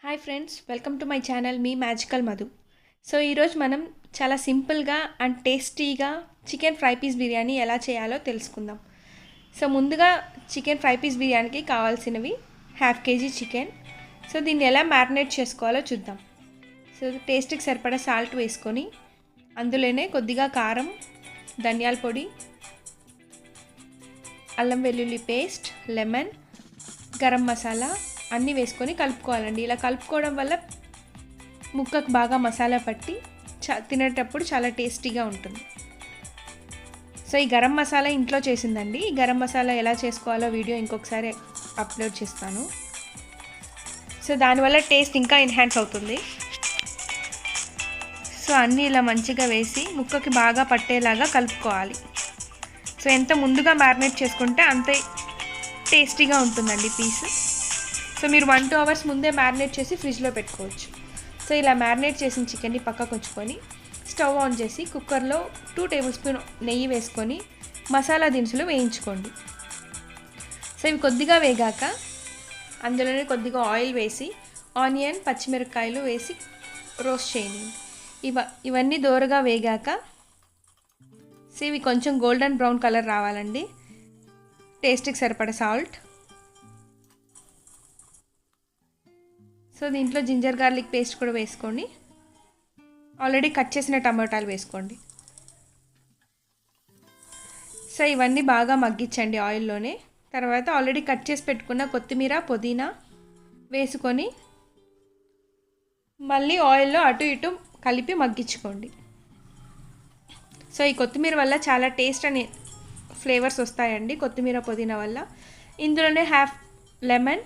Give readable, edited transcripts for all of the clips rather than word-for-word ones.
Hi friends, welcome to my channel me magical Madhu. So ఈరోజు మనం చాలా సింపుల్గా అండ్ టేస్టీగా చికెన్ ఫ్రై పీస్ బిర్యానీ ఎలా చేయాలో తెలుసుకుందాం. సో ముందుగా చికెన్ ఫ్రై పీస్ బిర్యానీకి కావాల్సినవి 1/2 kg చికెన్. సో దీన్ని ఎలా మ్యారినేట్ చేసుకోవాలో చూద్దాం. సో టేస్ట్కి సరిపడా సాల్ట్ వేసుకొని అందులోనే కొద్దిగా కారం, ధనియాల పొడి, అల్లం వెల్లుల్లి పేస్ట్, లెమన్, గరం మసాలా అన్నీ వేసుకొని కలుపుకోవాలండి. ఇలా కలుపుకోవడం వల్ల ముక్కకు బాగా మసాలా పట్టి తినేటప్పుడు చాలా టేస్టీగా ఉంటుంది. సో ఈ గరం మసాలా ఇంట్లో చేసిందండి. ఈ గరం మసాలా ఎలా చేసుకోవాలో వీడియో ఇంకొకసారి అప్లోడ్ చేస్తాను. సో దానివల్ల టేస్ట్ ఇంకా ఎన్హాన్స్ అవుతుంది. సో అన్నీ ఇలా మంచిగా వేసి ముక్కకి బాగా పట్టేలాగా కలుపుకోవాలి. సో ఎంత ముందుగా మ్యారినేట్ చేసుకుంటే అంతే టేస్టీగా ఉంటుందండి పీస్. సో మీరు 1-2 hours ముందే మ్యారినేట్ చేసి ఫ్రిడ్జ్లో పెట్టుకోవచ్చు. సో ఇలా మ్యారినేట్ చేసిన చికెన్ని పక్కకు ఉంచుకొని స్టవ్ ఆన్ చేసి కుక్కర్లో 2 tablespoon నెయ్యి వేసుకొని మసాలా దినుసులు వేయించుకోండి. సో ఇవి కొద్దిగా వేగాక అందులోనే కొద్దిగా ఆయిల్ వేసి ఆనియన్, పచ్చిమిరపకాయలు వేసి రోస్ట్ చేయండి. ఇవన్నీ దోరగా వేగాక సో ఇవి కొంచెం గోల్డెన్ బ్రౌన్ కలర్ రావాలండి. టేస్ట్కి సరిపడా సాల్ట్. సో దీంట్లో జింజర్ గార్లిక్ పేస్ట్ కూడా వేసుకోండి. ఆల్రెడీ కట్ చేసిన టమాటాలు వేసుకోండి. సో ఇవన్నీ బాగా మగ్గించండి ఆయిల్లోనే. తర్వాత ఆల్రెడీ కట్ చేసి పెట్టుకున్న కొత్తిమీర, పుదీనా వేసుకొని మళ్ళీ ఆయిల్లో అటు ఇటు కలిపి మగ్గించుకోండి. సో ఈ కొత్తిమీర వల్ల చాలా టేస్ట్ అని ఫ్లేవర్స్ వస్తాయండి. కొత్తిమీర, పుదీనా వల్ల. ఇందులోనే 1/2 lemon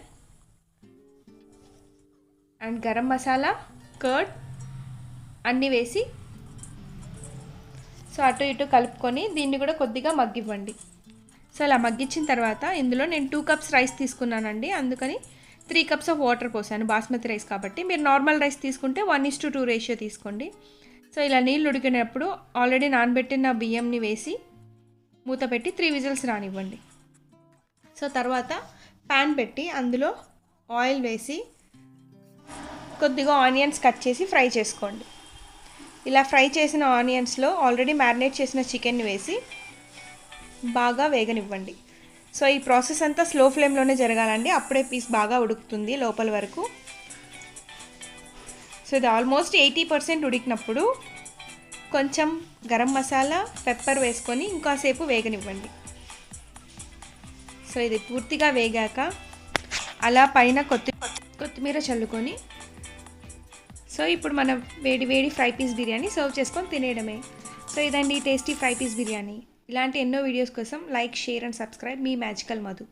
and garam masala, curd అన్నీ వేసి సో అటు ఇటు కలుపుకొని దీన్ని కూడా కొద్దిగా మగ్గివ్వండి. సో అలా మగ్గించిన తర్వాత ఇందులో నేను 2 cups రైస్ తీసుకున్నానండి. అందుకని 3 cups ఆఫ్ వాటర్ పోసాను, బాస్మతి రైస్ కాబట్టి. మీరు నార్మల్ రైస్ తీసుకుంటే 1:2 రేషియో తీసుకోండి. సో ఇలా నీళ్ళు ఉడికినప్పుడు ఆల్రెడీ నానబెట్టిన బియ్యంని వేసి మూత పెట్టి 3 విజిల్స్ రానివ్వండి. సో తర్వాత ప్యాన్ పెట్టి అందులో ఆయిల్ వేసి కొద్దిగా ఆనియన్స్ కట్ చేసి ఫ్రై చేసుకోండి. ఇలా ఫ్రై చేసిన ఆనియన్స్లో ఆల్రెడీ మ్యారినేట్ చేసిన చికెన్ని వేసి బాగా వేగనివ్వండి. సో ఈ ప్రాసెస్ అంతా స్లో ఫ్లేమ్లోనే జరగాలండి. అప్పుడే పీస్ బాగా ఉడుకుతుంది లోపల వరకు. సో ఇది ఆల్మోస్ట్ 80% ఉడికినప్పుడు కొంచెం గరం మసాలా, పెప్పర్ వేసుకొని ఇంకాసేపు వేగనివ్వండి. సో ఇది పూర్తిగా వేగాక అలా పైన కొత్తిమీర చల్లుకొని సో ఇప్పుడు మనం వేడి ఫ్రై పీస్ బిర్యానీ సర్వ్ చేసుకొని తినేయడమే. సో ఇదండి టేస్టీ ఫ్రై పీస్ బిర్యానీ. ఇలాంటి ఎన్నో వీడియోస్ కోసం like, share and subscribe me magical Madhu.